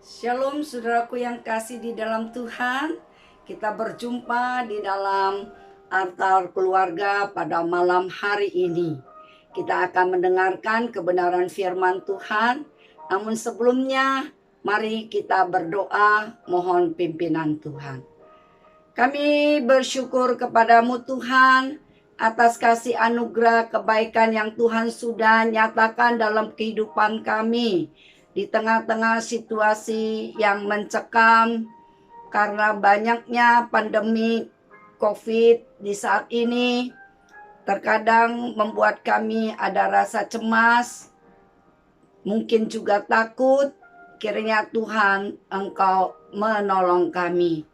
Shalom saudaraku yang kasih di dalam Tuhan. Kita berjumpa di dalam altar keluarga pada malam hari ini. Kita akan mendengarkan kebenaran firman Tuhan. Namun sebelumnya mari kita berdoa mohon pimpinan Tuhan. Kami bersyukur kepadamu Tuhan atas kasih anugerah kebaikan yang Tuhan sudah nyatakan dalam kehidupan kami. Di tengah-tengah situasi yang mencekam karena banyaknya pandemi COVID di saat ini, terkadang membuat kami ada rasa cemas, mungkin juga takut. Kiranya Tuhan Engkau menolong kami.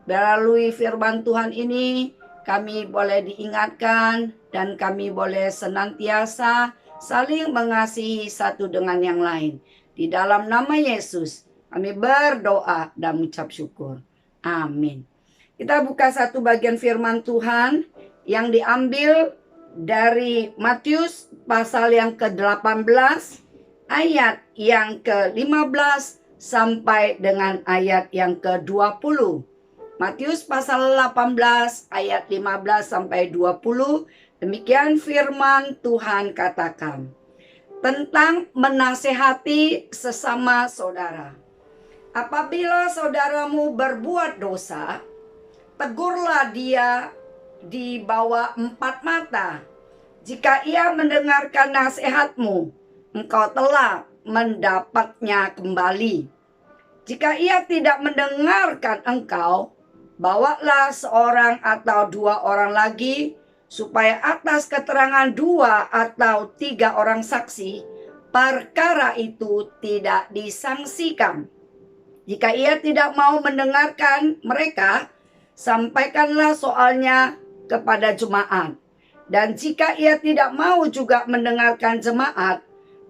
Melalui firman Tuhan ini, kami boleh diingatkan dan kami boleh senantiasa saling mengasihi satu dengan yang lain. Di dalam nama Yesus, kami berdoa dan mengucap syukur. Amin. Kita buka satu bagian firman Tuhan yang diambil dari Matius pasal yang ke-18, ayat yang ke-15 sampai dengan ayat yang ke-20. Matius pasal 18 ayat 15 sampai 20. Demikian firman Tuhan katakan. Tentang menasehati sesama saudara. Apabila saudaramu berbuat dosa, tegurlah dia di bawah 4 mata. Jika ia mendengarkan nasihatmu, engkau telah mendapatnya kembali. Jika ia tidak mendengarkan engkau, bawalah seorang atau 2 orang lagi, supaya atas keterangan 2 atau 3 orang saksi, perkara itu tidak disangsikan. Jika ia tidak mau mendengarkan mereka, sampaikanlah soalnya kepada jemaat. Dan jika ia tidak mau juga mendengarkan jemaat,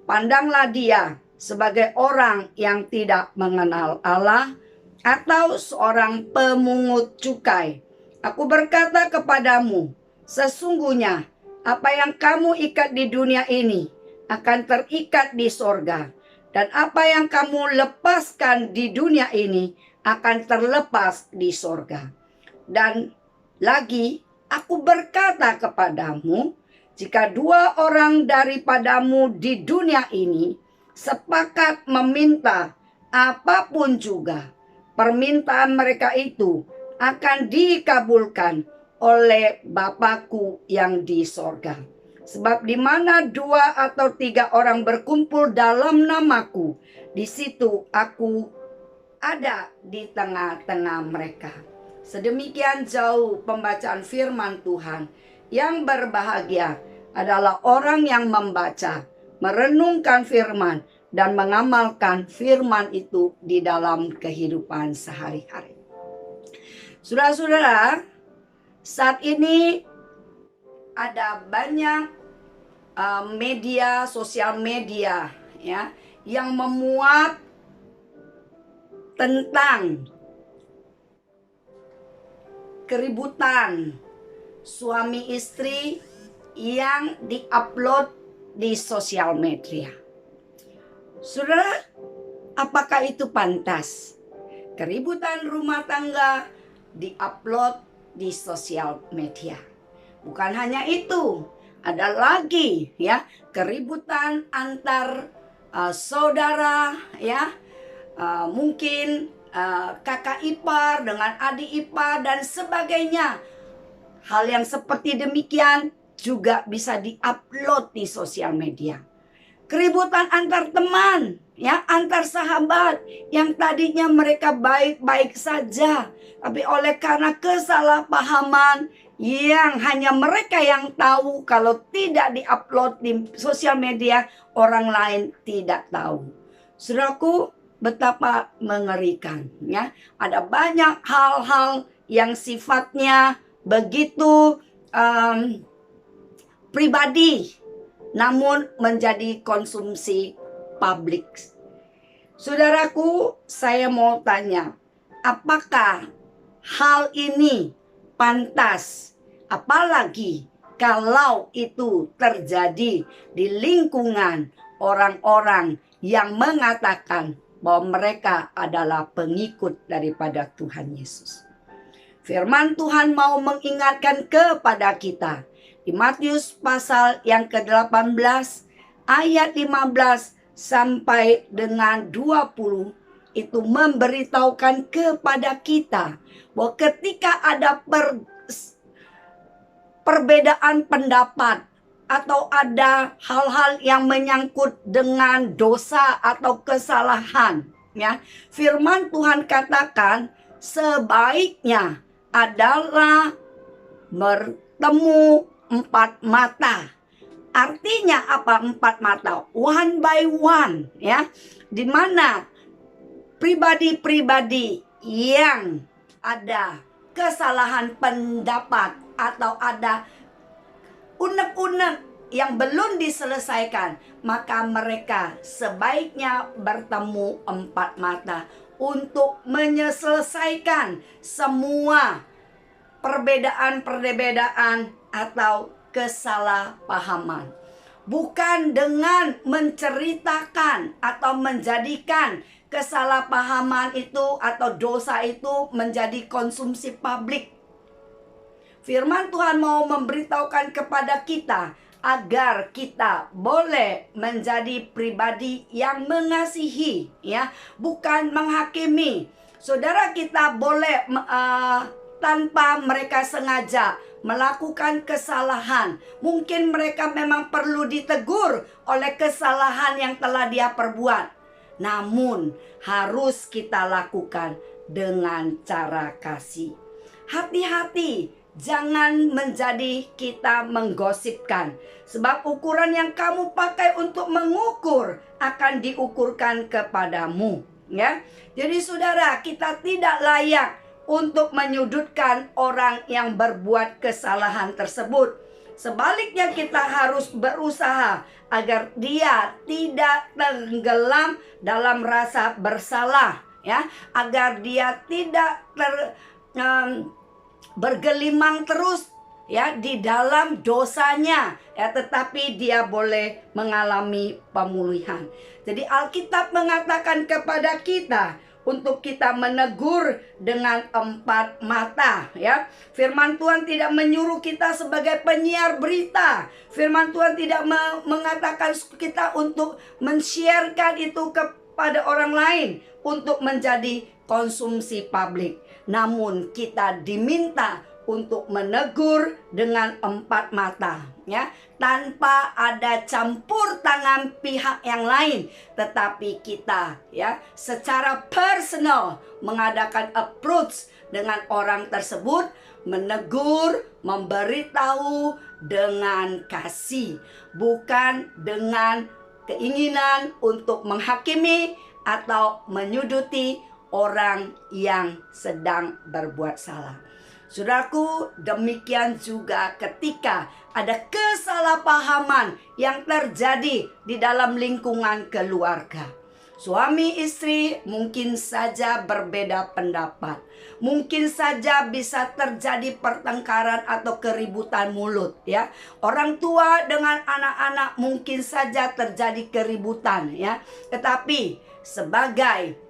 pandanglah dia sebagai orang yang tidak mengenal Allah atau seorang pemungut cukai. Aku berkata kepadamu, sesungguhnya apa yang kamu ikat di dunia ini akan terikat di sorga. Dan apa yang kamu lepaskan di dunia ini akan terlepas di sorga. Dan lagi aku berkata kepadamu, jika 2 orang daripadamu di dunia ini sepakat meminta apapun juga, permintaan mereka itu akan dikabulkan oleh Bapakku yang di sorga. Sebab di mana 2 atau 3 orang berkumpul dalam namaku, di situ aku ada di tengah-tengah mereka. Sedemikian jauh pembacaan firman Tuhan. Yang berbahagia adalah orang yang membaca, merenungkan firman, dan mengamalkan firman itu di dalam kehidupan sehari-hari. Saudara-saudara, saat ini ada banyak sosial media ya, yang memuat tentang keributan suami istri yang diupload di sosial media. Saudara, apakah itu pantas? Keributan rumah tangga diupload di sosial media. Bukan hanya itu, ada lagi ya, keributan antar saudara ya, mungkin kakak ipar dengan adik ipar dan sebagainya. Hal yang seperti demikian juga bisa diupload di sosial media. Keributan antar teman, ya, antar sahabat yang tadinya mereka baik-baik saja, tapi oleh karena kesalahpahaman yang hanya mereka yang tahu, kalau tidak diupload di sosial media, orang lain tidak tahu. Saudaraku, betapa mengerikan, ya. Ada banyak hal-hal yang sifatnya begitu pribadi, namun menjadi konsumsi publik. Saudaraku, saya mau tanya, apakah hal ini pantas? Apalagi kalau itu terjadi di lingkungan orang-orang yang mengatakan bahwa mereka adalah pengikut daripada Tuhan Yesus. Firman Tuhan mau mengingatkan kepada kita di Matius pasal yang ke-18 ayat 15 sampai dengan 20 itu memberitahukan kepada kita bahwa ketika ada perbedaan pendapat atau ada hal-hal yang menyangkut dengan dosa atau kesalahan, ya, firman Tuhan katakan sebaiknya adalah bertemu empat mata. Artinya apa empat mata? One by one, ya, di mana pribadi-pribadi yang ada kesalahan pendapat atau ada unek-unek yang belum diselesaikan, maka mereka sebaiknya bertemu empat mata untuk menyelesaikan semua perbedaan-perbedaan atau kesalahpahaman. Bukan dengan menceritakan atau menjadikan kesalahpahaman itu atau dosa itu menjadi konsumsi publik. Firman Tuhan mau memberitahukan kepada kita agar kita boleh menjadi pribadi yang mengasihi, ya, bukan menghakimi. Saudara, kita boleh tanpa mereka sengaja melakukan kesalahan. Mungkin mereka memang perlu ditegur oleh kesalahan yang telah dia perbuat. Namun harus kita lakukan dengan cara kasih. Hati-hati, jangan menjadi kita menggosipkan. Sebab ukuran yang kamu pakai untuk mengukur akan diukurkan kepadamu, ya. Jadi saudara, kita tidak layak untuk menyudutkan orang yang berbuat kesalahan tersebut. Sebaliknya kita harus berusaha agar dia tidak tenggelam dalam rasa bersalah, ya, agar dia tidak bergelimang terus, ya, di dalam dosanya, ya, tetapi dia boleh mengalami pemulihan. Jadi Alkitab mengatakan kepada kita untuk kita menegur dengan empat mata, ya. Firman Tuhan tidak menyuruh kita sebagai penyiar berita. Firman Tuhan tidak mengatakan kita untuk men-sharekan itu kepada orang lain untuk menjadi konsumsi publik. Namun kita diminta untuk menegur dengan empat mata, ya, tanpa ada campur tangan pihak yang lain, tetapi kita, ya, secara personal mengadakan approach dengan orang tersebut, menegur, memberitahu dengan kasih, bukan dengan keinginan untuk menghakimi atau menyuduti orang yang sedang berbuat salah. Saudaraku, demikian juga ketika ada kesalahpahaman yang terjadi di dalam lingkungan keluarga. Suami istri mungkin saja berbeda pendapat. Mungkin saja bisa terjadi pertengkaran atau keributan mulut, ya. Orang tua dengan anak-anak mungkin saja terjadi keributan, ya. Tetapi sebagai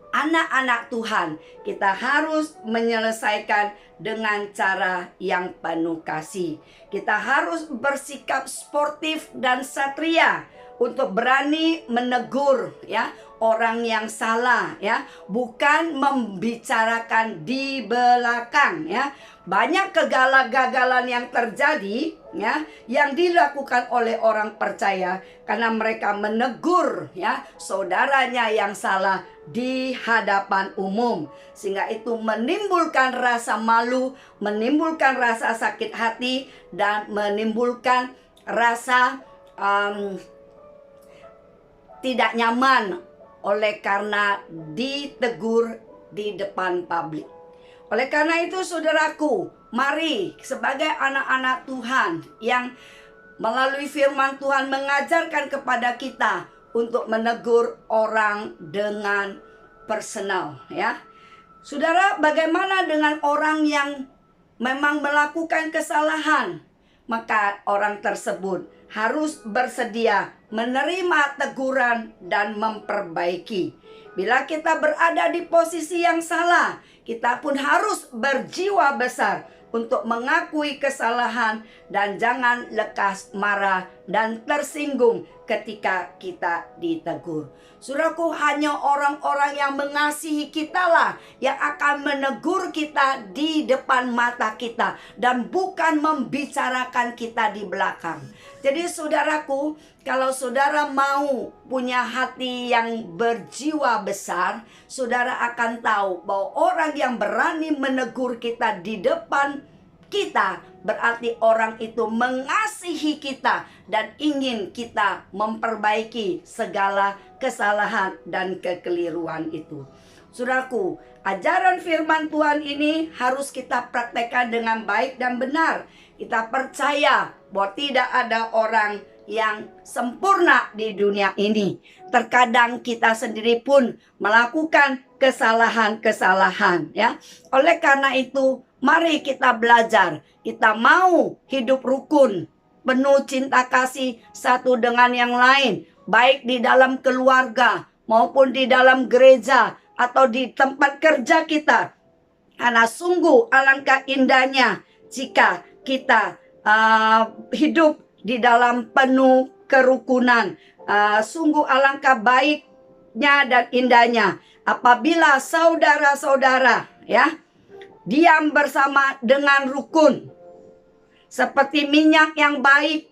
anak-anak Tuhan, kita harus menyelesaikan dengan cara yang penuh kasih. Kita harus bersikap sportif dan satria untuk berani menegur, ya, orang yang salah, ya, bukan membicarakan di belakang, ya. Banyak kegagalan yang terjadi, ya, yang dilakukan oleh orang percaya karena mereka menegur, ya, saudaranya yang salah di hadapan umum, sehingga itu menimbulkan rasa malu, menimbulkan rasa sakit hati, dan menimbulkan rasa tidak nyaman oleh karena ditegur di depan publik. Oleh karena itu saudaraku, mari sebagai anak-anak Tuhan yang melalui firman Tuhan mengajarkan kepada kita untuk menegur orang dengan personal, ya. Saudara, bagaimana dengan orang yang memang melakukan kesalahan? Maka orang tersebut harus bersedia menerima teguran dan memperbaiki. Bila kita berada di posisi yang salah, kita pun harus berjiwa besar untuk mengakui kesalahan dan jangan lekas marah dan tersinggung ketika kita ditegur. Saudaraku, hanya orang-orang yang mengasihi kita lah yang akan menegur kita di depan mata kita dan bukan membicarakan kita di belakang. Jadi saudaraku, kalau saudara mau punya hati yang berjiwa besar, saudara akan tahu bahwa orang yang berani menegur kita di depan kita berarti orang itu mengasihi kita dan ingin kita memperbaiki segala kesalahan dan kekeliruan itu. Saudaraku, ajaran firman Tuhan ini harus kita praktekkan dengan baik dan benar. Kita percaya bahwa tidak ada orang yang sempurna di dunia ini. Terkadang kita sendiri pun melakukan kesalahan-kesalahan, ya. Oleh karena itu, mari kita belajar. Kita mau hidup rukun, penuh cinta kasih satu dengan yang lain, baik di dalam keluarga maupun di dalam gereja atau di tempat kerja kita. Karena sungguh alangkah indahnya jika kita hidup di dalam penuh kerukunan. Sungguh alangkah baiknya dan indahnya apabila saudara-saudara, ya, diam bersama dengan rukun, seperti minyak yang baik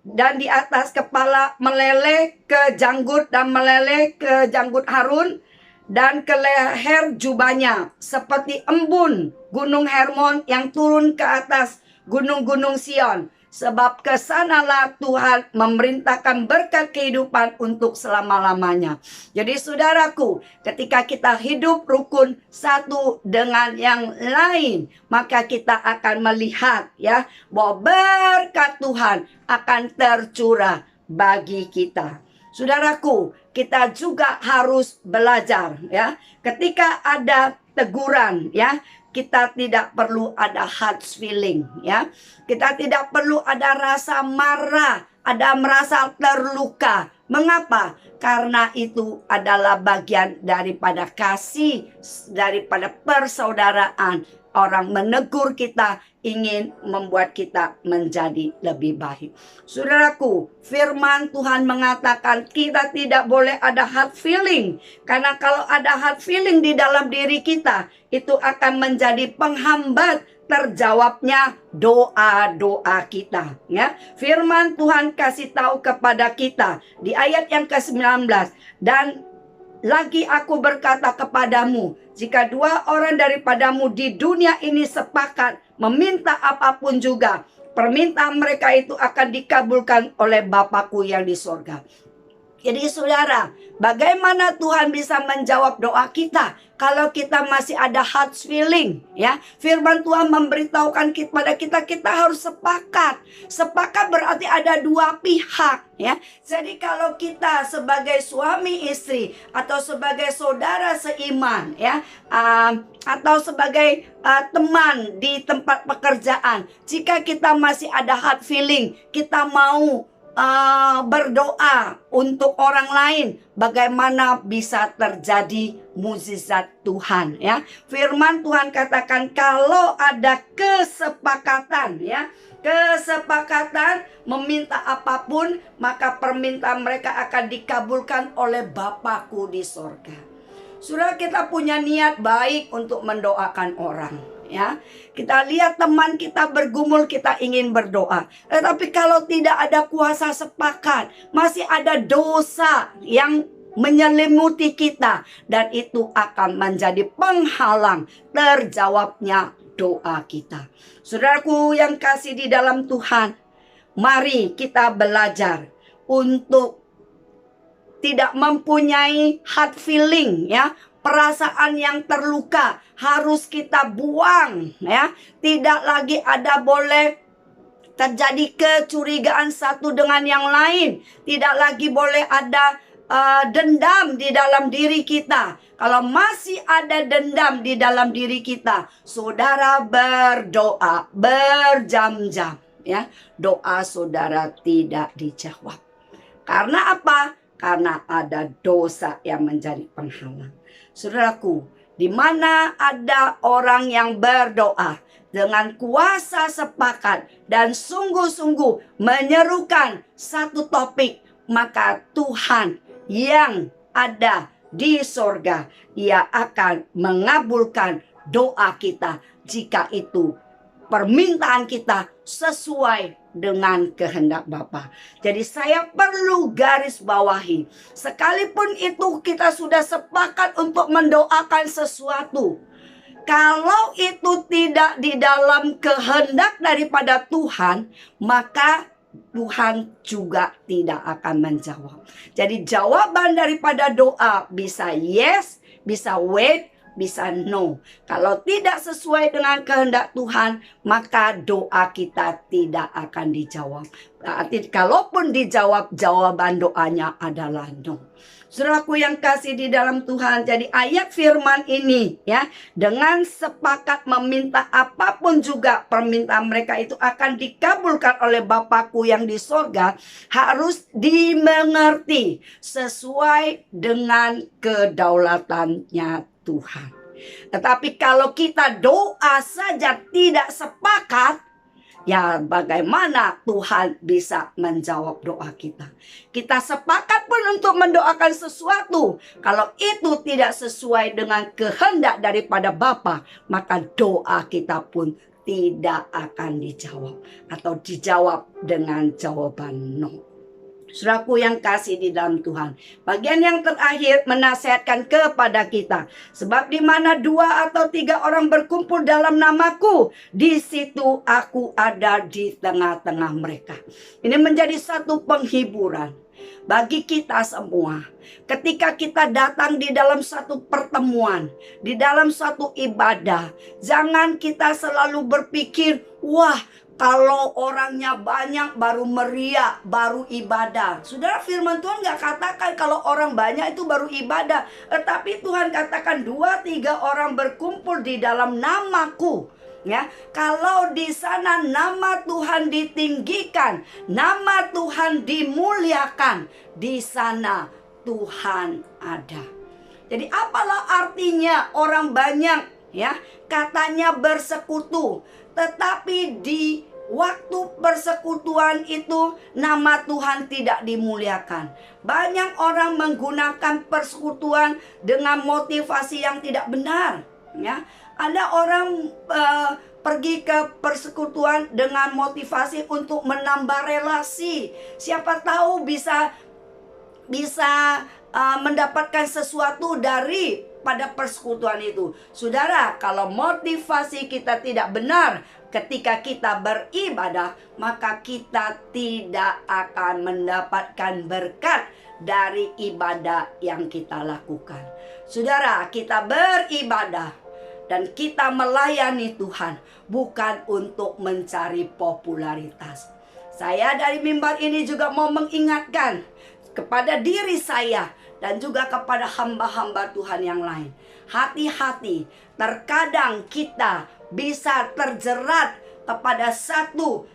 dan di atas kepala meleleh ke janggut dan meleleh ke janggut Harun dan ke leher jubahnya, seperti embun gunung Hermon yang turun ke atas gunung-gunung Sion. Sebab kesanalah Tuhan memerintahkan berkat kehidupan untuk selama-lamanya. Jadi saudaraku, ketika kita hidup rukun satu dengan yang lain, maka kita akan melihat, ya, bahwa berkat Tuhan akan tercurah bagi kita. Saudaraku, kita juga harus belajar, ya. Ketika ada teguran, ya, kita tidak perlu ada hard feeling, ya. Kita tidak perlu ada rasa marah, ada merasa terluka. Mengapa? Karena itu adalah bagian daripada kasih, daripada persaudaraan. Orang menegur kita ingin membuat kita menjadi lebih baik. Saudaraku, firman Tuhan mengatakan kita tidak boleh ada hard feeling. Karena kalau ada hard feeling di dalam diri kita, itu akan menjadi penghambat terjawabnya doa-doa kita, ya. Firman Tuhan kasih tahu kepada kita di ayat yang ke-19, dan lagi aku berkata kepadamu, jika dua orang daripadamu di dunia ini sepakat meminta apapun juga, permintaan mereka itu akan dikabulkan oleh Bapakku yang di sorga. Jadi saudara, bagaimana Tuhan bisa menjawab doa kita kalau kita masih ada hard feeling, ya? Firman Tuhan memberitahukan kepada kita, kita harus sepakat. Sepakat berarti ada dua pihak, ya. Jadi kalau kita sebagai suami istri atau sebagai saudara seiman, ya, atau sebagai teman di tempat pekerjaan, jika kita masih ada hard feeling, kita mau berdoa untuk orang lain, bagaimana bisa terjadi mukjizat Tuhan, ya. Firman Tuhan katakan kalau ada kesepakatan, ya, kesepakatan meminta apapun, maka permintaan mereka akan dikabulkan oleh Bapakku di sorga. Saudara, kita punya niat baik untuk mendoakan orang, ya. Kita lihat teman kita bergumul, kita ingin berdoa. Tetapi kalau tidak ada kuasa sepakat, masih ada dosa yang menyelimuti kita, dan itu akan menjadi penghalang terjawabnya doa kita. Saudaraku yang kasih di dalam Tuhan, mari kita belajar untuk tidak mempunyai hard feeling, ya. Perasaan yang terluka harus kita buang, ya. Tidak lagi ada boleh terjadi kecurigaan satu dengan yang lain. Tidak lagi boleh ada dendam di dalam diri kita. Kalau masih ada dendam di dalam diri kita, saudara berdoa berjam-jam, ya, doa saudara tidak dijawab. Karena apa? Karena ada dosa yang menjadi penghalang. Saudaraku, di mana ada orang yang berdoa dengan kuasa sepakat dan sungguh-sungguh menyerukan satu topik, maka Tuhan yang ada di sorga, Ia akan mengabulkan doa kita jika itu permintaan kita sesuai dengan kehendak Bapa. Jadi saya perlu garis bawahi, sekalipun itu kita sudah sepakat untuk mendoakan sesuatu, kalau itu tidak di dalam kehendak daripada Tuhan, maka Tuhan juga tidak akan menjawab. Jadi jawaban daripada doa bisa yes, bisa wait, bisa no. Kalau tidak sesuai dengan kehendak Tuhan, maka doa kita tidak akan dijawab. Berarti kalaupun dijawab, jawaban doanya adalah no. Saudaraku yang kasih di dalam Tuhan, jadi ayat firman ini ya, dengan sepakat meminta apapun juga permintaan mereka itu akan dikabulkan oleh Bapakku yang di sorga, harus dimengerti sesuai dengan kedaulatannya Tuhan. Tetapi kalau kita doa saja tidak sepakat, ya bagaimana Tuhan bisa menjawab doa kita? Kita sepakat pun untuk mendoakan sesuatu, kalau itu tidak sesuai dengan kehendak daripada Bapa, maka doa kita pun tidak akan dijawab atau dijawab dengan jawaban no. Saudaraku yang kasih di dalam Tuhan, bagian yang terakhir menasihatkan kepada kita, sebab di mana 2 atau 3 orang berkumpul dalam namaku, di situ aku ada di tengah-tengah mereka. Ini menjadi satu penghiburan bagi kita semua. Ketika kita datang di dalam satu pertemuan, di dalam satu ibadah, jangan kita selalu berpikir, wah, kalau orangnya banyak baru meriah, baru ibadah. Saudara, firman Tuhan gak katakan kalau orang banyak itu baru ibadah. Tetapi Tuhan katakan 2-3 orang berkumpul di dalam namaku. Ya, kalau di sana nama Tuhan ditinggikan, nama Tuhan dimuliakan, di sana Tuhan ada. Jadi apalah artinya orang banyak ya, katanya bersekutu, tetapi di waktu persekutuan itu nama Tuhan tidak dimuliakan. Banyak orang menggunakan persekutuan dengan motivasi yang tidak benar. Ya, ada orang pergi ke persekutuan dengan motivasi untuk menambah relasi. Siapa tahu bisa mendapatkan sesuatu dari pada persekutuan itu. Saudara, kalau motivasi kita tidak benar ketika kita beribadah, maka kita tidak akan mendapatkan berkat dari ibadah yang kita lakukan. Saudara, kita beribadah dan kita melayani Tuhan bukan untuk mencari popularitas. Saya dari mimbar ini juga mau mengingatkan kepada diri saya dan juga kepada hamba-hamba Tuhan yang lain. Hati-hati, terkadang kita bisa terjerat kepada satu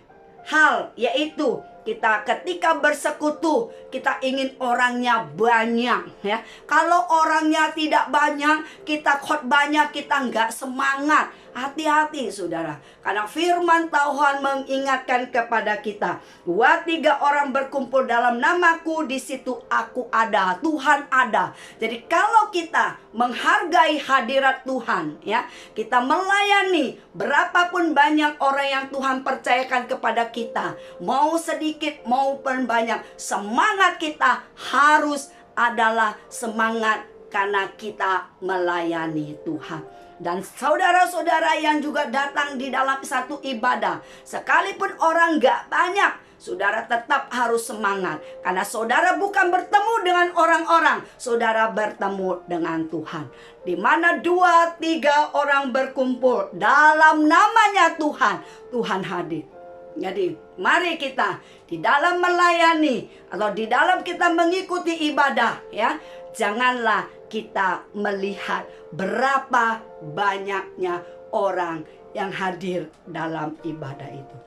hal, yaitu kita ketika bersekutu, kita ingin orangnya banyak ya. Kalau orangnya tidak banyak, kita khotbahnya kita nggak semangat. Hati-hati saudara, karena firman Tuhan mengingatkan kepada kita, 2-3 orang berkumpul dalam namaku, di situ aku ada, Tuhan ada. Jadi kalau kita menghargai hadirat Tuhan ya, kita melayani berapapun banyak orang yang Tuhan percayakan kepada kita, mau sedikit maupun banyak, semangat kita harus adalah semangat karena kita melayani Tuhan. Dan saudara-saudara yang juga datang di dalam satu ibadah, sekalipun orang gak banyak, saudara tetap harus semangat. Karena saudara bukan bertemu dengan orang-orang, saudara bertemu dengan Tuhan. Di mana 2-3 orang berkumpul dalam namanya Tuhan, Tuhan hadir. Jadi mari kita di dalam melayani atau di dalam kita mengikuti ibadah ya, janganlah kita melihat berapa banyaknya orang yang hadir dalam ibadah itu.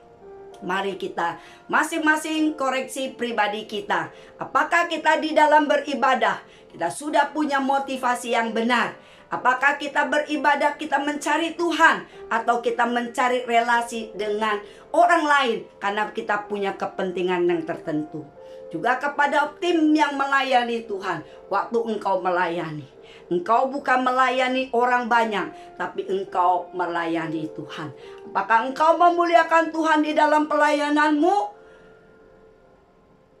Mari kita masing-masing koreksi pribadi kita. Apakah kita di dalam beribadah kita sudah punya motivasi yang benar? Apakah kita beribadah, kita mencari Tuhan, atau kita mencari relasi dengan orang lain karena kita punya kepentingan yang tertentu? Juga kepada tim yang melayani Tuhan, waktu engkau melayani, engkau bukan melayani orang banyak, tapi engkau melayani Tuhan. Apakah engkau memuliakan Tuhan di dalam pelayananmu?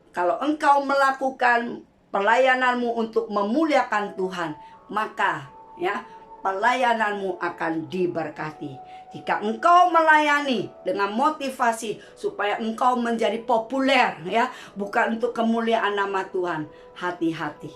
Kalau engkau melakukan pelayananmu untuk memuliakan Tuhan, maka pelayananmu akan diberkati. Jika engkau melayani dengan motivasi supaya engkau menjadi populer, bukan untuk kemuliaan nama Tuhan, hati-hati,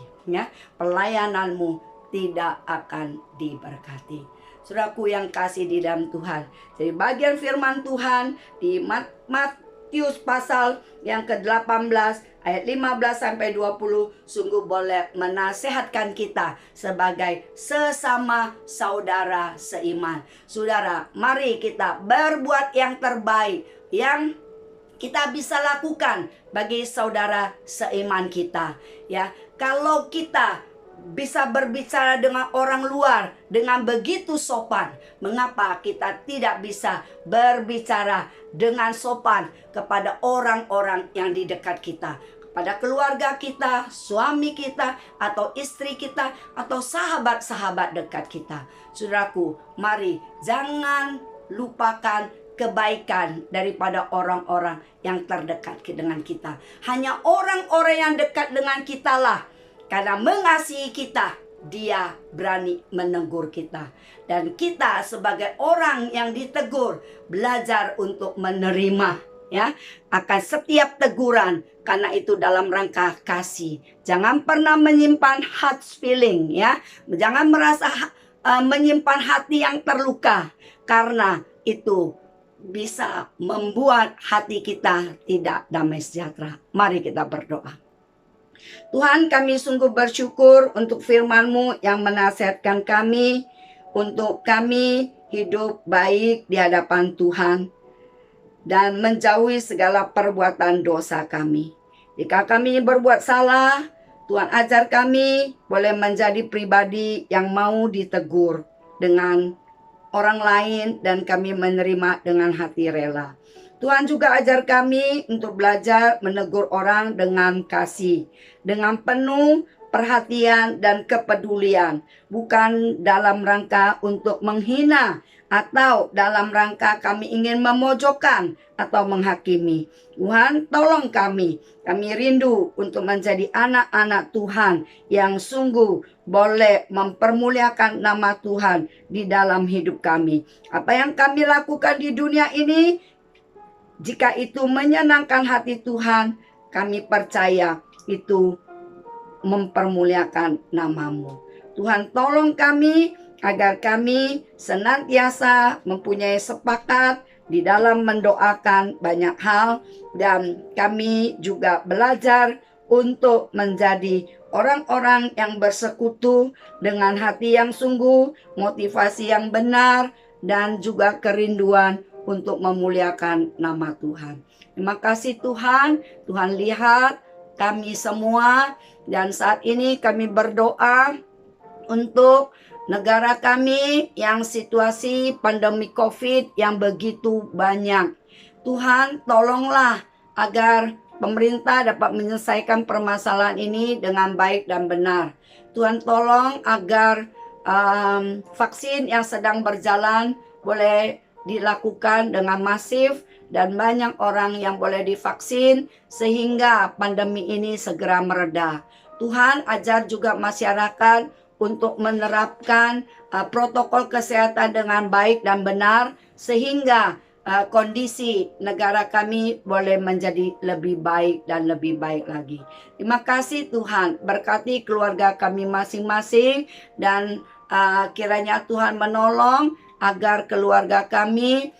pelayananmu tidak akan diberkati. Saudaraku yang kasih di dalam Tuhan, jadi bagian firman Tuhan di Matius pasal yang ke-18 ayat 15-20 sungguh boleh menasehatkan kita sebagai sesama saudara seiman. Saudara, mari kita berbuat yang terbaik yang kita bisa lakukan bagi saudara seiman kita. Kalau kita bisa berbicara dengan orang luar dengan begitu sopan, mengapa kita tidak bisa berbicara dengan sopan kepada orang-orang yang di dekat kita, kepada keluarga kita, suami kita, atau istri kita, atau sahabat-sahabat dekat kita? Saudaraku, mari jangan lupakan kebaikan daripada orang-orang yang terdekat dengan kita. Hanya orang-orang yang dekat dengan kita lah, karena mengasihi kita, dia berani menegur kita. Dan kita sebagai orang yang ditegur, belajar untuk menerima akan setiap teguran, karena itu dalam rangka kasih. Jangan pernah menyimpan hard feeling, jangan merasa menyimpan hati yang terluka, karena itu bisa membuat hati kita tidak damai sejahtera. Mari kita berdoa. Tuhan, kami sungguh bersyukur untuk firman-Mu yang menasihatkan kami untuk kami hidup baik di hadapan Tuhan dan menjauhi segala perbuatan dosa kami. Jika kami berbuat salah, Tuhan ajar kami boleh menjadi pribadi yang mau ditegur dengan orang lain dan kami menerima dengan hati rela. Tuhan juga ajar kami untuk belajar menegur orang dengan kasih, dengan penuh perhatian dan kepedulian, bukan dalam rangka untuk menghina atau dalam rangka kami ingin memojokkan atau menghakimi. Tuhan, tolong kami rindu untuk menjadi anak-anak Tuhan yang sungguh boleh mempermuliakan nama Tuhan di dalam hidup kami. Apa yang kami lakukan di dunia ini, jika itu menyenangkan hati Tuhan, kami percaya itu mempermuliakan nama-Mu. Tuhan, tolong kami agar kami senantiasa mempunyai sepakat di dalam mendoakan banyak hal, dan kami juga belajar untuk menjadi orang-orang yang bersekutu dengan hati yang sungguh, motivasi yang benar, dan juga kerinduan untuk memuliakan nama Tuhan. Terima kasih Tuhan. Tuhan lihat kami semua, dan saat ini kami berdoa untuk negara kami yang situasi pandemi COVID yang begitu banyak. Tuhan, tolonglah agar pemerintah dapat menyelesaikan permasalahan ini dengan baik dan benar. Tuhan, tolong agar vaksin yang sedang berjalan boleh dilakukan dengan masif dan banyak orang yang boleh divaksin sehingga pandemi ini segera mereda. Tuhan, ajar juga masyarakat untuk menerapkan protokol kesehatan dengan baik dan benar sehingga kondisi negara kami boleh menjadi lebih baik dan lebih baik lagi. Terima kasih Tuhan, berkati keluarga kami masing-masing, dan kiranya Tuhan menolong agar keluarga kami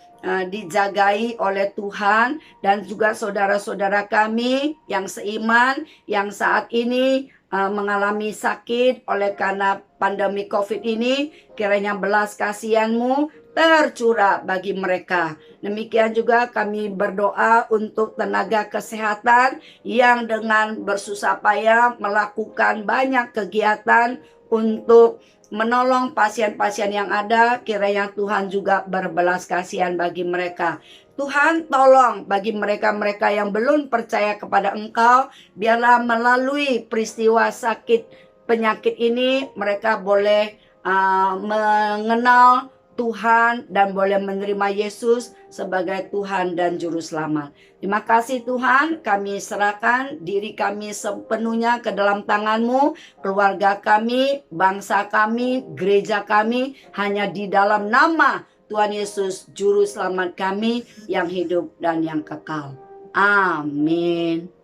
dijagai oleh Tuhan, dan juga saudara-saudara kami yang seiman yang saat ini mengalami sakit oleh karena pandemi COVID ini. Kiranya belas kasihan-Mu tercurah bagi mereka. Demikian juga kami berdoa untuk tenaga kesehatan yang dengan bersusah payah melakukan banyak kegiatan untuk menolong pasien-pasien yang ada. Kiranya Tuhan juga berbelas kasihan bagi mereka. Tuhan, tolong bagi mereka-mereka yang belum percaya kepada Engkau, biarlah melalui peristiwa sakit penyakit ini mereka boleh mengenal Tuhan dan boleh menerima Yesus sebagai Tuhan dan Juru Selamat. Terima kasih Tuhan, kami serahkan diri kami sepenuhnya ke dalam tangan-Mu, keluarga kami, bangsa kami, gereja kami, hanya di dalam nama Tuhan Yesus Juru Selamat kami yang hidup dan yang kekal. Amin.